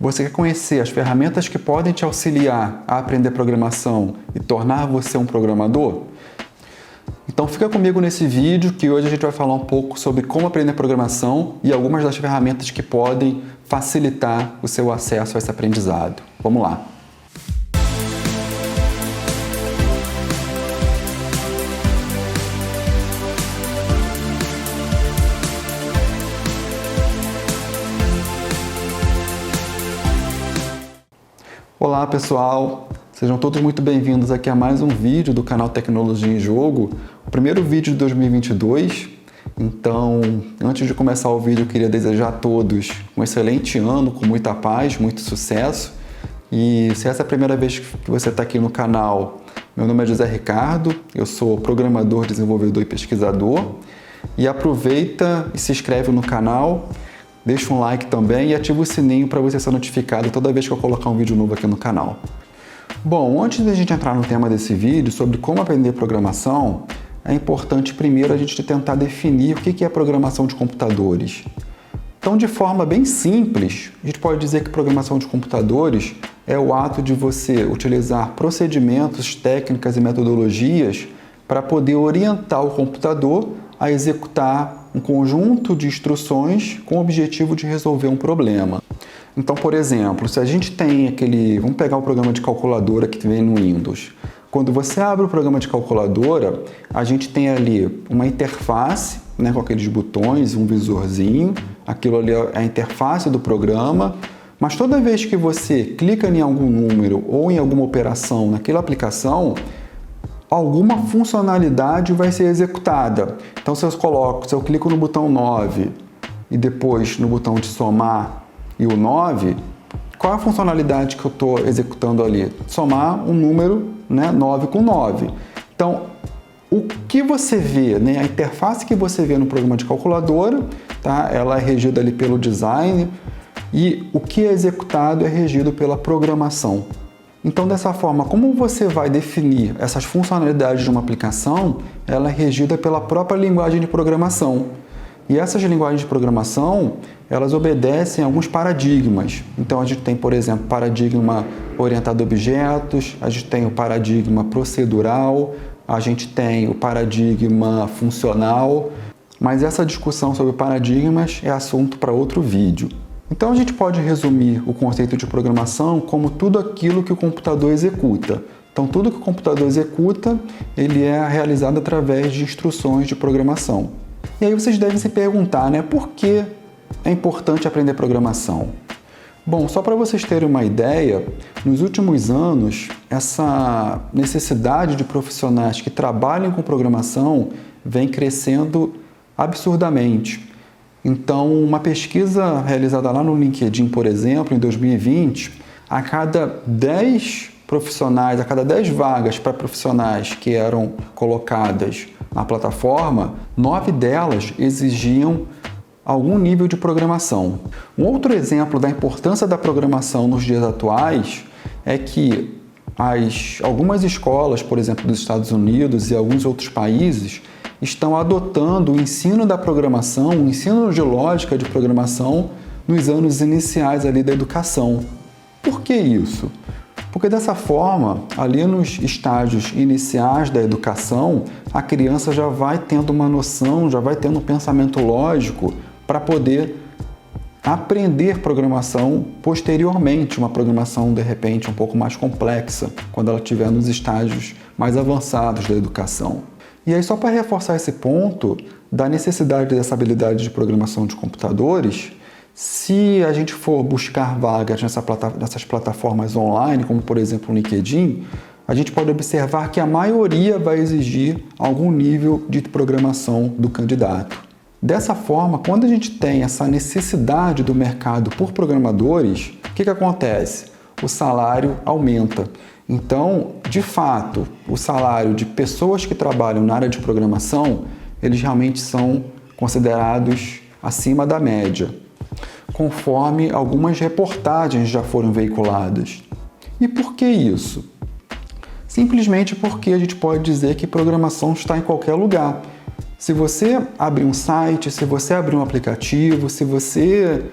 Você quer conhecer as ferramentas que podem te auxiliar a aprender programação e tornar você um programador? Então fica comigo nesse vídeo que hoje a gente vai falar um pouco sobre como aprender programação e algumas das ferramentas que podem facilitar o seu acesso a esse aprendizado. Vamos lá! Olá pessoal, sejam todos muito bem-vindos aqui a mais um vídeo do canal Tecnologia em Jogo, o primeiro vídeo de 2022. Então, antes de começar o vídeo, eu queria desejar a todos um excelente ano, com muita paz, muito sucesso. E se essa é a primeira vez que você está aqui no canal, meu nome é José Ricardo, eu sou programador, desenvolvedor e pesquisador. E aproveita e se inscreve no canal. Deixa um like também e ativa o sininho para você ser notificado toda vez que eu colocar um vídeo novo aqui no canal. Bom, antes de a gente entrar no tema desse vídeo sobre como aprender programação, é importante primeiro a gente tentar definir o que é programação de computadores. Então, de forma bem simples, a gente pode dizer que programação de computadores é o ato de você utilizar procedimentos, técnicas e metodologias para poder orientar o computador a executar um conjunto de instruções com o objetivo de resolver um problema. Então, por exemplo, se a gente tem vamos pegar o programa de calculadora que vem no Windows. Quando você abre o programa de calculadora, a gente tem ali uma interface, né, com aqueles botões, um visorzinho, aquilo ali é a interface do programa, mas toda vez que você clica em algum número ou em alguma operação naquela aplicação, alguma funcionalidade vai ser executada. Então, se eu clico no botão 9 e depois no botão de somar e o 9, qual é a funcionalidade que eu estou executando ali? Somar um número, né, 9 com 9. Então, o que você vê, né, a interface que você vê no programa de calculadora, tá, ela é regida ali pelo design e o que é executado é regido pela programação. Então, dessa forma, como você vai definir essas funcionalidades de uma aplicação, ela é regida pela própria linguagem de programação. E essas linguagens de programação, elas obedecem a alguns paradigmas. Então, a gente tem, por exemplo, paradigma orientado a objetos, a gente tem o paradigma procedural, a gente tem o paradigma funcional, mas essa discussão sobre paradigmas é assunto para outro vídeo. Então, a gente pode resumir o conceito de programação como tudo aquilo que o computador executa. Então, tudo que o computador executa, ele é realizado através de instruções de programação. E aí vocês devem se perguntar, né, por que é importante aprender programação? Bom, só para vocês terem uma ideia, nos últimos anos, essa necessidade de profissionais que trabalhem com programação vem crescendo absurdamente. Então, uma pesquisa realizada lá no LinkedIn, por exemplo, em 2020, a cada 10 profissionais, a cada 10 vagas para profissionais que eram colocadas na plataforma, 9 delas exigiam algum nível de programação. Um outro exemplo da importância da programação nos dias atuais é que algumas escolas, por exemplo, dos Estados Unidos e alguns outros países, estão adotando o ensino da programação, o ensino de lógica de programação nos anos iniciais ali da educação. Por que isso? Porque dessa forma, ali nos estágios iniciais da educação, a criança já vai tendo uma noção, já vai tendo um pensamento lógico para poder aprender programação posteriormente, uma programação de repente um pouco mais complexa, quando ela estiver nos estágios mais avançados da educação. E aí, só para reforçar esse ponto da necessidade dessa habilidade de programação de computadores, se a gente for buscar vagas nessas plataformas online, como por exemplo o LinkedIn, a gente pode observar que a maioria vai exigir algum nível de programação do candidato. Dessa forma, quando a gente tem essa necessidade do mercado por programadores, o que acontece? O salário aumenta. Então, de fato, o salário de pessoas que trabalham na área de programação, eles realmente são considerados acima da média, conforme algumas reportagens já foram veiculadas. E por que isso? Simplesmente porque a gente pode dizer que programação está em qualquer lugar. Se você abrir um site, se você abrir um aplicativo, se você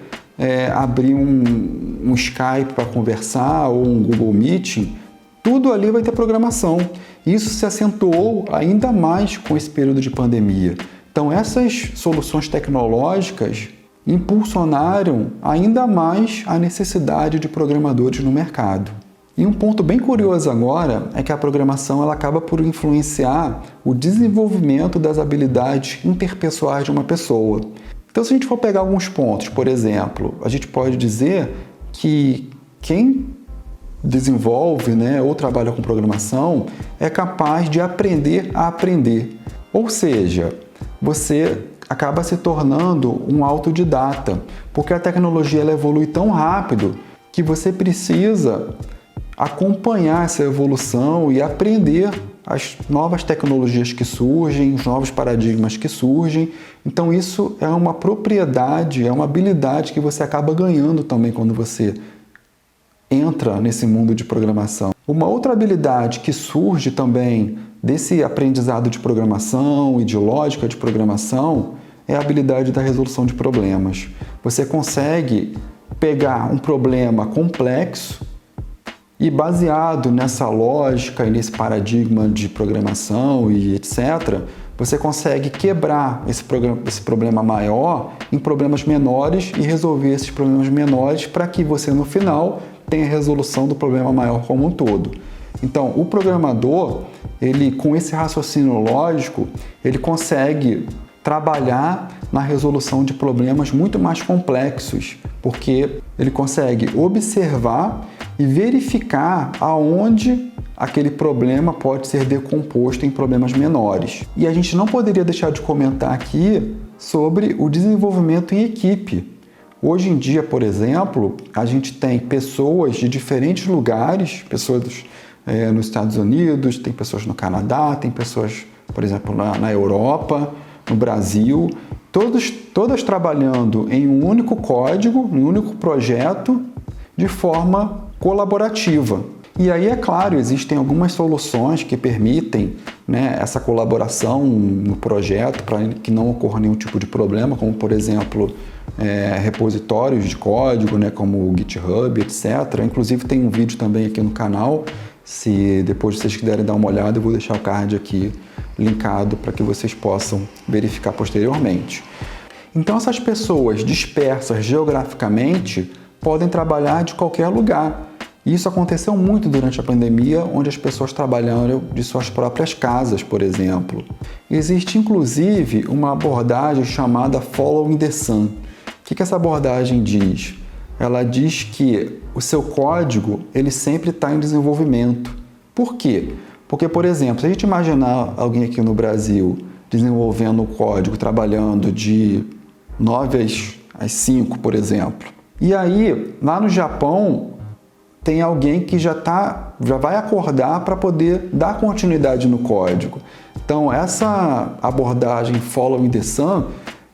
abrir um Skype para conversar ou um Google Meeting, tudo ali vai ter programação. Isso se acentuou ainda mais com esse período de pandemia. Então, essas soluções tecnológicas impulsionaram ainda mais a necessidade de programadores no mercado. E um ponto bem curioso agora é que a programação ela acaba por influenciar o desenvolvimento das habilidades interpessoais de uma pessoa. Então, se a gente for pegar alguns pontos, por exemplo, a gente pode dizer que quem desenvolve, ou trabalha com programação é capaz de aprender a aprender. Ou seja, você acaba se tornando um autodidata, porque a tecnologia ela evolui tão rápido que você precisa acompanhar essa evolução e aprender as novas tecnologias que surgem, os novos paradigmas que surgem. Então isso é uma propriedade, é uma habilidade que você acaba ganhando também quando você entra nesse mundo de programação. Uma outra habilidade que surge também desse aprendizado de programação e de lógica de programação é a habilidade da resolução de problemas. Você consegue pegar um problema complexo e, baseado nessa lógica e nesse paradigma de programação e etc., você consegue quebrar esse problema maior em problemas menores e resolver esses problemas menores para que você, no final, tenha a resolução do problema maior como um todo. Então, o programador, com esse raciocínio lógico, ele consegue trabalhar na resolução de problemas muito mais complexos, porque ele consegue observar e verificar aonde aquele problema pode ser decomposto em problemas menores. E a gente não poderia deixar de comentar aqui sobre o desenvolvimento em equipe. Hoje em dia, por exemplo, a gente tem pessoas de diferentes lugares, pessoas nos Estados Unidos, tem pessoas no Canadá, tem pessoas, por exemplo, na Europa, no Brasil, todas trabalhando em um único código, em um único projeto, de forma colaborativa. E aí, é claro, existem algumas soluções que permitem essa colaboração no projeto para que não ocorra nenhum tipo de problema, como, por exemplo, repositórios de código, como o GitHub, etc. Inclusive, tem um vídeo também aqui no canal. Se depois vocês quiserem dar uma olhada, eu vou deixar o card aqui linkado para que vocês possam verificar posteriormente. Então, essas pessoas dispersas geograficamente podem trabalhar de qualquer lugar. Isso aconteceu muito durante a pandemia, onde as pessoas trabalharam de suas próprias casas, por exemplo. Existe, inclusive, uma abordagem chamada Following the Sun. O que essa abordagem diz? Ela diz que o seu código ele sempre está em desenvolvimento. Por quê? Porque, por exemplo, se a gente imaginar alguém aqui no Brasil desenvolvendo o código, trabalhando de 9 às 5, por exemplo, e aí, lá no Japão, tem alguém que já vai acordar para poder dar continuidade no código. Então, essa abordagem Following the Sun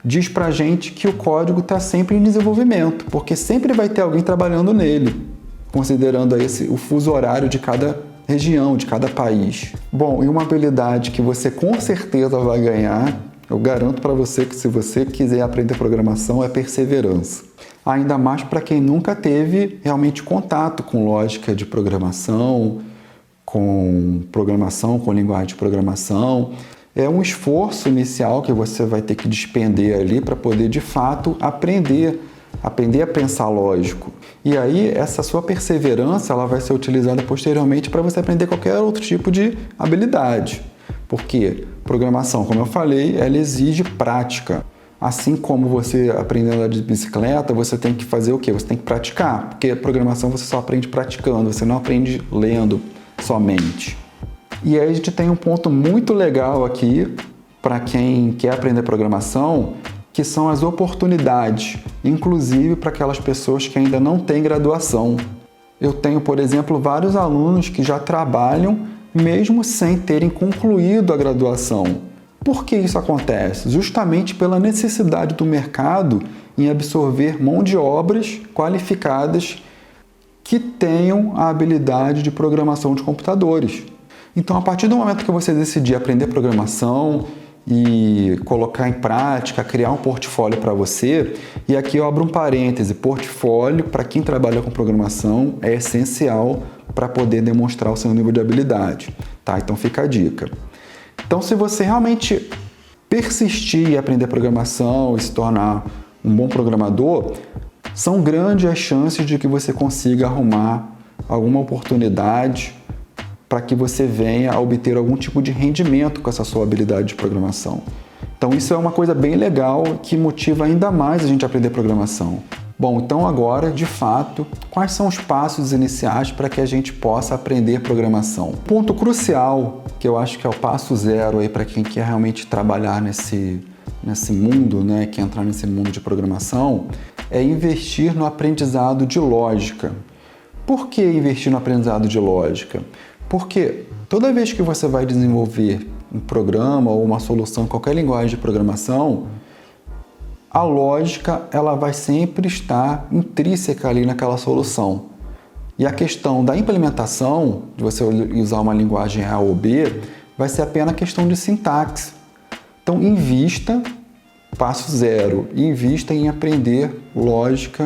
diz para a gente que o código está sempre em desenvolvimento, porque sempre vai ter alguém trabalhando nele, considerando o fuso horário de cada região, de cada país. Bom, e uma habilidade que você com certeza vai ganhar, eu garanto para você que se você quiser aprender programação, é perseverança. Ainda mais para quem nunca teve realmente contato com lógica de programação, com linguagem de programação. É um esforço inicial que você vai ter que despender ali para poder, de fato, aprender a pensar lógico. E aí, essa sua perseverança ela vai ser utilizada posteriormente para você aprender qualquer outro tipo de habilidade. Porque programação, como eu falei, ela exige prática. Assim como você aprendendo a andar de bicicleta, você tem que fazer o quê? Você tem que praticar, porque a programação você só aprende praticando, você não aprende lendo somente. E aí a gente tem um ponto muito legal aqui para quem quer aprender programação, que são as oportunidades, inclusive para aquelas pessoas que ainda não têm graduação. Eu tenho, por exemplo, vários alunos que já trabalham mesmo sem terem concluído a graduação. Por que isso acontece? Justamente pela necessidade do mercado em absorver mão de obras qualificadas que tenham a habilidade de programação de computadores. Então, a partir do momento que você decidir aprender programação e colocar em prática, criar um portfólio para você. E aqui eu abro um parêntese, portfólio para quem trabalha com programação é essencial para poder demonstrar o seu nível de habilidade, tá? Então fica a dica. Então se você realmente persistir em aprender programação e se tornar um bom programador, são grandes as chances de que você consiga arrumar alguma oportunidade para que você venha a obter algum tipo de rendimento com essa sua habilidade de programação. Então isso é uma coisa bem legal que motiva ainda mais a gente a aprender programação. Bom, então agora, de fato, quais são os passos iniciais para que a gente possa aprender programação? Ponto crucial, que eu acho que é o passo zero aí para quem quer realmente trabalhar nesse mundo, né, quer entrar nesse mundo de programação, é investir no aprendizado de lógica. Por que investir no aprendizado de lógica? Porque toda vez que você vai desenvolver um programa ou uma solução em qualquer linguagem de programação, a lógica ela vai sempre estar intrínseca ali naquela solução. E a questão da implementação, de você usar uma linguagem A ou B, vai ser apenas questão de sintaxe. Então, invista, passo zero, invista em aprender lógica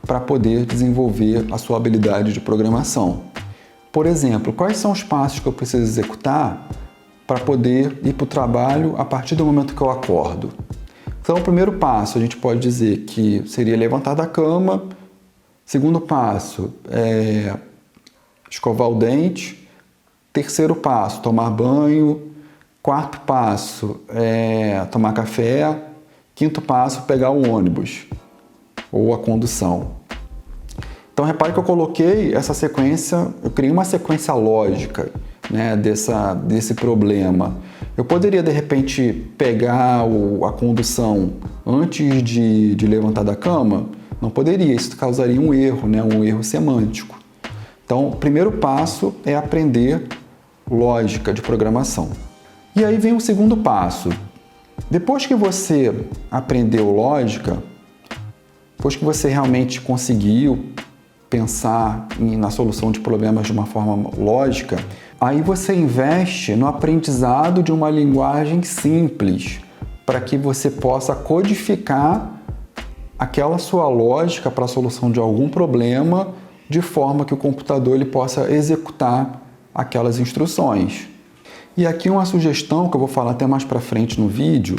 para poder desenvolver a sua habilidade de programação. Por exemplo, quais são os passos que eu preciso executar para poder ir para o trabalho a partir do momento que eu acordo? Então, o primeiro passo, a gente pode dizer que seria levantar da cama. Segundo passo, escovar o dente. Terceiro passo, tomar banho. Quarto passo, tomar café. Quinto passo, pegar o ônibus ou a condução. Então, repare que eu coloquei essa sequência, eu criei uma sequência lógica, né, desse problema. Eu poderia, de repente, pegar a condução antes de levantar da cama? Não poderia, isso causaria um erro, né, um erro semântico. Então, o primeiro passo é aprender lógica de programação. E aí vem o segundo passo. Depois que você aprendeu lógica, depois que você realmente conseguiu pensar na solução de problemas de uma forma lógica, aí você investe no aprendizado de uma linguagem simples para que você possa codificar aquela sua lógica para a solução de algum problema de forma que o computador ele possa executar aquelas instruções. E aqui uma sugestão que eu vou falar até mais para frente no vídeo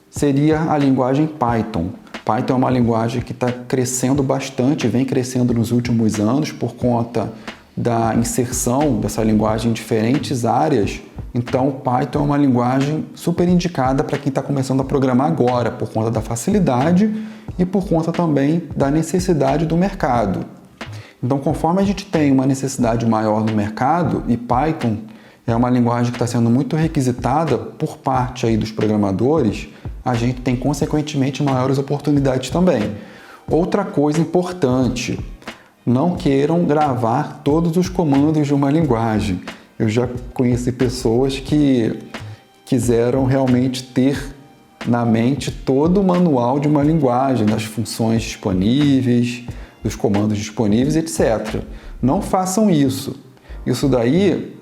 seria a linguagem Python. Python é uma linguagem que está crescendo bastante, vem crescendo nos últimos anos por conta da inserção dessa linguagem em diferentes áreas. Então, Python é uma linguagem super indicada para quem está começando a programar agora, por conta da facilidade e por conta também da necessidade do mercado. Então, conforme a gente tem uma necessidade maior no mercado, e Python é uma linguagem que está sendo muito requisitada por parte aí dos programadores, a gente tem, consequentemente, maiores oportunidades também. Outra coisa importante, não queiram gravar todos os comandos de uma linguagem. Eu já conheci pessoas que quiseram realmente ter na mente todo o manual de uma linguagem, das funções disponíveis, dos comandos disponíveis, etc. Não façam isso. Isso daí,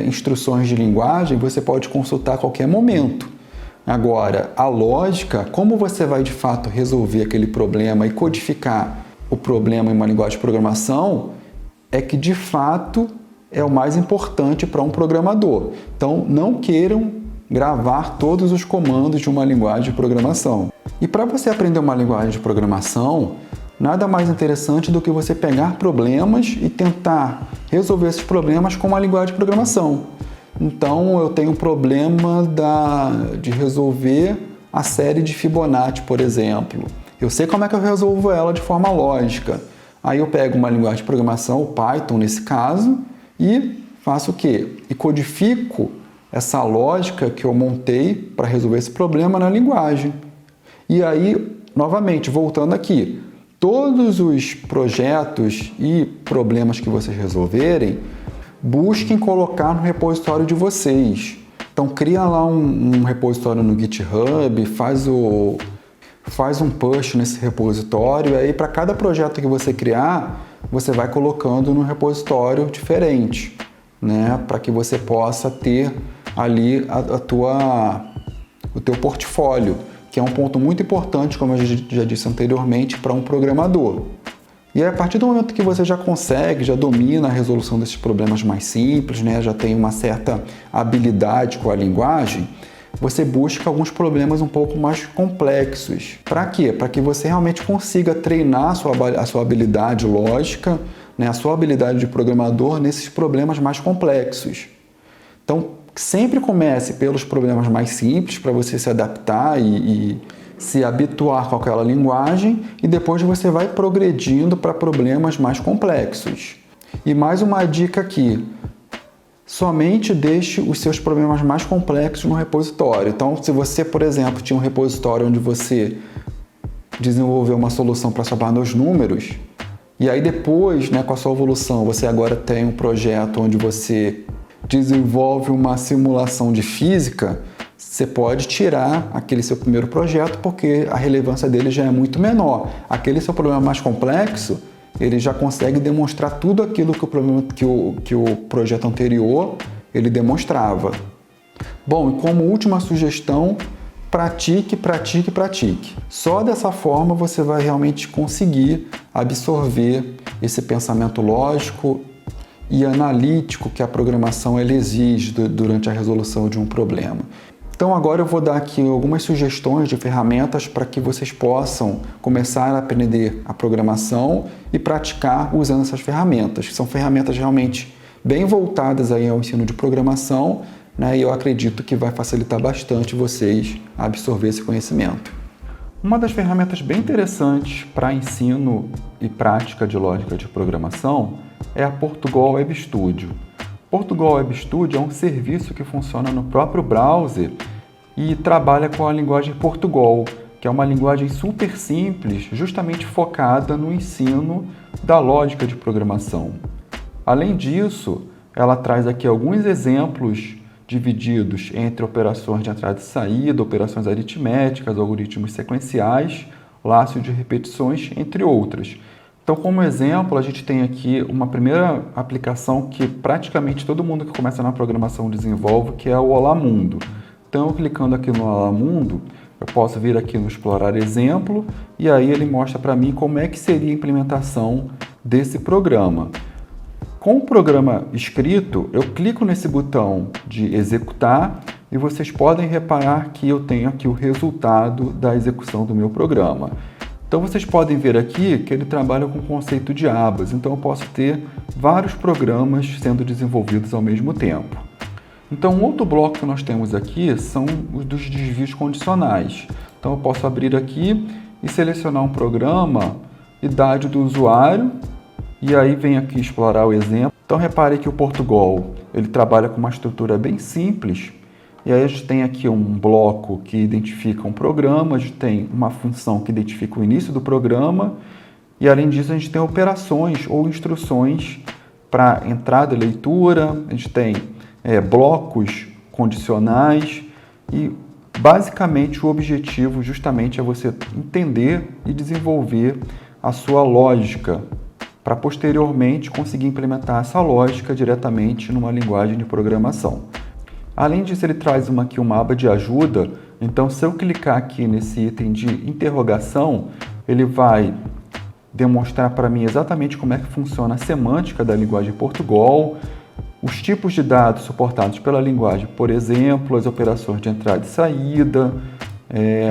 instruções de linguagem, você pode consultar a qualquer momento. Agora, a lógica, como você vai de fato resolver aquele problema e codificar o problema em uma linguagem de programação, é que de fato é o mais importante para um programador. Então, não queiram gravar todos os comandos de uma linguagem de programação. E para você aprender uma linguagem de programação, nada mais interessante do que você pegar problemas e tentar resolver esses problemas com uma linguagem de programação. Então, eu tenho um problema de resolver a série de Fibonacci, por exemplo. Eu sei como é que eu resolvo ela de forma lógica. Aí eu pego uma linguagem de programação, o Python nesse caso, e faço o quê? E codifico essa lógica que eu montei para resolver esse problema na linguagem. E aí, novamente, voltando aqui, todos os projetos e problemas que vocês resolverem, busquem colocar no repositório de vocês. Então, cria lá um repositório no GitHub, faz um push nesse repositório, e aí para cada projeto que você criar, você vai colocando num repositório diferente, né? Para que você possa ter ali a tua o teu portfólio, que é um ponto muito importante, como eu já disse anteriormente, para um programador. E a partir do momento que você já consegue, já domina a resolução desses problemas mais simples, né, já tem uma certa habilidade com a linguagem, você busca alguns problemas um pouco mais complexos. Para quê? Para que você realmente consiga treinar a sua habilidade lógica, né, a sua habilidade de programador nesses problemas mais complexos. Então, sempre comece pelos problemas mais simples para você se adaptar e se habituar com aquela linguagem, e depois você vai progredindo para problemas mais complexos. E mais uma dica aqui: somente deixe os seus problemas mais complexos no repositório. Então, se você, por exemplo, tinha um repositório onde você desenvolveu uma solução para somar nos números, e aí depois, né, com a sua evolução, você agora tem um projeto onde você desenvolve uma simulação de física, você pode tirar aquele seu primeiro projeto porque a relevância dele já é muito menor. Aquele seu problema mais complexo, ele já consegue demonstrar tudo aquilo que o projeto anterior ele demonstrava. Bom, e como última sugestão, pratique, pratique, pratique. Só dessa forma você vai realmente conseguir absorver esse pensamento lógico e analítico que a programação ela exige durante a resolução de um problema. Então agora eu vou dar aqui algumas sugestões de ferramentas para que vocês possam começar a aprender a programação e praticar usando essas ferramentas, que são ferramentas realmente bem voltadas aí ao ensino de programação, né? E eu acredito que vai facilitar bastante vocês a absorver esse conhecimento. Uma das ferramentas bem interessantes para ensino e prática de lógica de programação é a Portugal Web Studio. Portugal Web Studio é um serviço que funciona no próprio browser e trabalha com a linguagem Portugal, que é uma linguagem super simples, justamente focada no ensino da lógica de programação. Além disso, ela traz aqui alguns exemplos divididos entre operações de entrada e saída, operações aritméticas, algoritmos sequenciais, laços de repetições, entre outras. Então, como exemplo, a gente tem aqui uma primeira aplicação que praticamente todo mundo que começa na programação desenvolve, que é o Olá Mundo. Então, clicando aqui no Olá Mundo, eu posso vir aqui no Explorar Exemplo e aí ele mostra para mim como é que seria a implementação desse programa. Com o programa escrito, eu clico nesse botão de executar e vocês podem reparar que eu tenho aqui o resultado da execução do meu programa. Então vocês podem ver aqui que ele trabalha com o conceito de abas, então eu posso ter vários programas sendo desenvolvidos ao mesmo tempo. Então um outro bloco que nós temos aqui são os dos desvios condicionais. Então eu posso abrir aqui e selecionar um programa, idade do usuário, e aí vem aqui explorar o exemplo. Então repare que o Portugal ele trabalha com uma estrutura bem simples. E aí a gente tem aqui um bloco que identifica um programa, a gente tem uma função que identifica o início do programa e além disso a gente tem operações ou instruções para entrada e leitura, a gente tem blocos condicionais e basicamente o objetivo justamente é você entender e desenvolver a sua lógica para posteriormente conseguir implementar essa lógica diretamente numa linguagem de programação. Além disso, ele traz aqui uma aba de ajuda, então se eu clicar aqui nesse item de interrogação, ele vai demonstrar para mim exatamente como é que funciona a semântica da linguagem Portugal, os tipos de dados suportados pela linguagem, por exemplo, as operações de entrada e saída,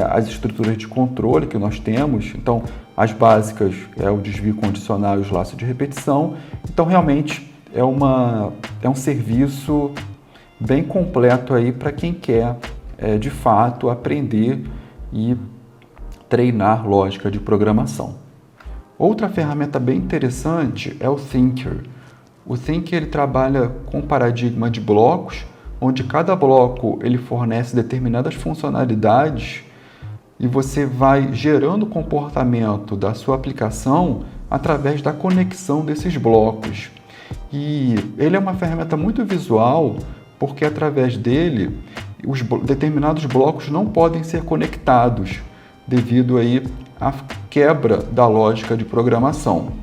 as estruturas de controle que nós temos, então as básicas é o desvio condicional e os laços de repetição, então realmente é um serviço bem completo aí para quem quer, de fato, aprender e treinar lógica de programação. Outra ferramenta bem interessante é o Thinker. O Thinker ele trabalha com paradigma de blocos, onde cada bloco ele fornece determinadas funcionalidades e você vai gerando o comportamento da sua aplicação através da conexão desses blocos. E ele é uma ferramenta muito visual, porque através dele os determinados blocos não podem ser conectados devido aí à quebra da lógica de programação.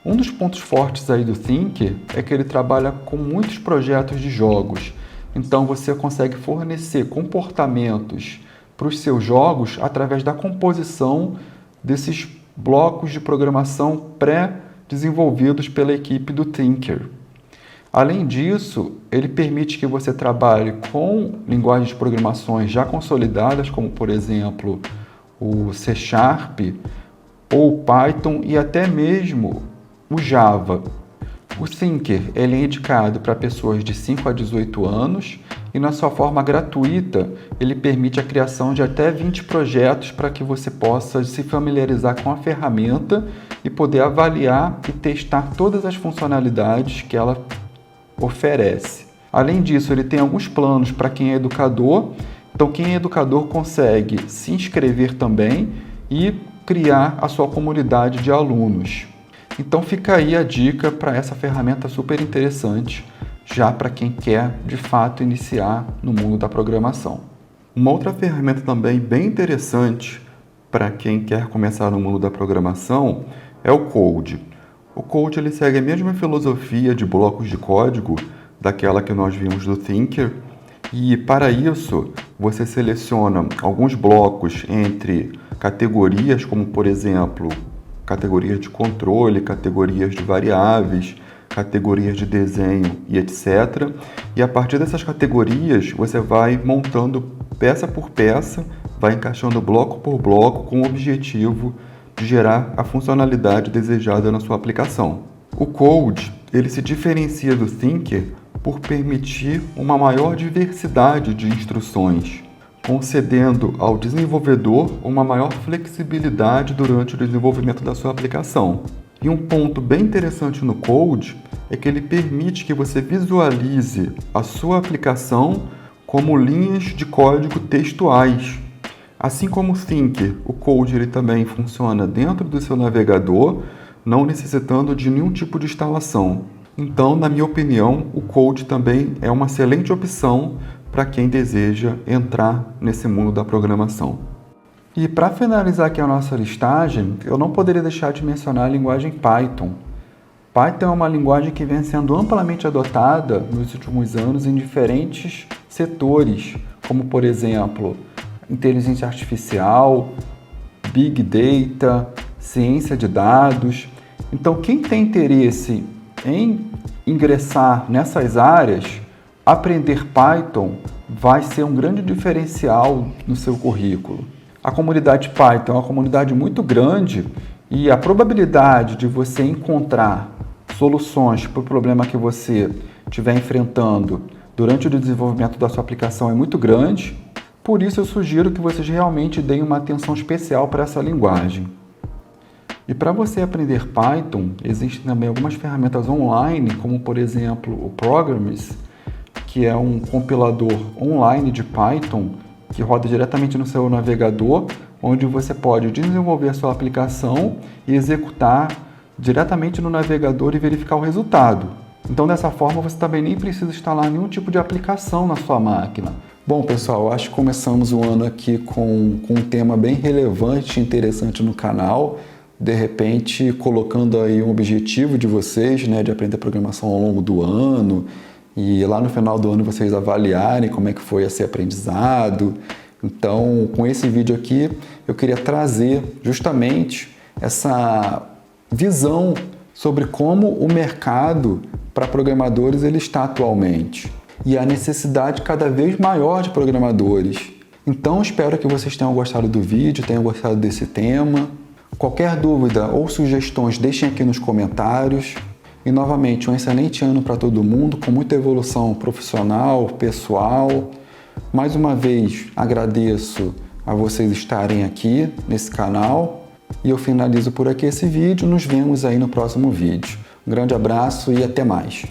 Um dos pontos fortes aí do Thinker é que ele trabalha com muitos projetos de jogos. Então você consegue fornecer comportamentos para os seus jogos através da composição desses blocos de programação pré-desenvolvidos pela equipe do Thinker. Além disso, ele permite que você trabalhe com linguagens de programações já consolidadas, como por exemplo o C# ou o Python e até mesmo o Java. O Thinker ele é indicado para pessoas de 5 a 18 anos e na sua forma gratuita ele permite a criação de até 20 projetos para que você possa se familiarizar com a ferramenta e poder avaliar e testar todas as funcionalidades que ela oferece. Além disso, ele tem alguns planos para quem é educador, então quem é educador consegue se inscrever também e criar a sua comunidade de alunos. Então fica aí a dica para essa ferramenta super interessante, já para quem quer de fato iniciar no mundo da programação. Uma outra ferramenta também bem interessante para quem quer começar no mundo da programação é o Code. O Code ele segue a mesma filosofia de blocos de código daquela que nós vimos do Thinker e para isso você seleciona alguns blocos entre categorias como por exemplo categorias de controle, categorias de variáveis, categorias de desenho e etc. E a partir dessas categorias você vai montando peça por peça, vai encaixando bloco por bloco com o objetivo de gerar a funcionalidade desejada na sua aplicação. O Code ele se diferencia do Thinker por permitir uma maior diversidade de instruções, concedendo ao desenvolvedor uma maior flexibilidade durante o desenvolvimento da sua aplicação. E um ponto bem interessante no Code é que ele permite que você visualize a sua aplicação como linhas de código textuais. Assim como o Thinker, o Code ele também funciona dentro do seu navegador, não necessitando de nenhum tipo de instalação. Então, na minha opinião, o Code também é uma excelente opção para quem deseja entrar nesse mundo da programação. E para finalizar aqui a nossa listagem, eu não poderia deixar de mencionar a linguagem Python. Python é uma linguagem que vem sendo amplamente adotada nos últimos anos em diferentes setores, como por exemplo, inteligência artificial, Big Data, ciência de dados. Então, quem tem interesse em ingressar nessas áreas, aprender Python vai ser um grande diferencial no seu currículo. A comunidade Python é uma comunidade muito grande e a probabilidade de você encontrar soluções para o problema que você estiver enfrentando durante o desenvolvimento da sua aplicação é muito grande. Por isso eu sugiro que vocês realmente deem uma atenção especial para essa linguagem. E para você aprender Python, existem também algumas ferramentas online, como por exemplo o Programmers, que é um compilador online de Python que roda diretamente no seu navegador, onde você pode desenvolver a sua aplicação e executar diretamente no navegador e verificar o resultado. Então, dessa forma, você também nem precisa instalar nenhum tipo de aplicação na sua máquina. Bom, pessoal, acho que começamos o ano aqui com um tema bem relevante e interessante no canal. De repente, colocando aí um objetivo de vocês, né, de aprender programação ao longo do ano, e lá no final do ano vocês avaliarem como é que foi esse aprendizado. Então, com esse vídeo aqui, eu queria trazer justamente essa visão sobre como o mercado para programadores ele está atualmente e a necessidade cada vez maior de programadores. Então, espero que vocês tenham gostado do vídeo, tenham gostado desse tema. Qualquer dúvida ou sugestões, deixem aqui nos comentários. E novamente, um excelente ano para todo mundo, com muita evolução profissional, pessoal. Mais uma vez, agradeço a vocês estarem aqui nesse canal. E eu finalizo por aqui esse vídeo. Nos vemos aí no próximo vídeo. Um grande abraço e até mais.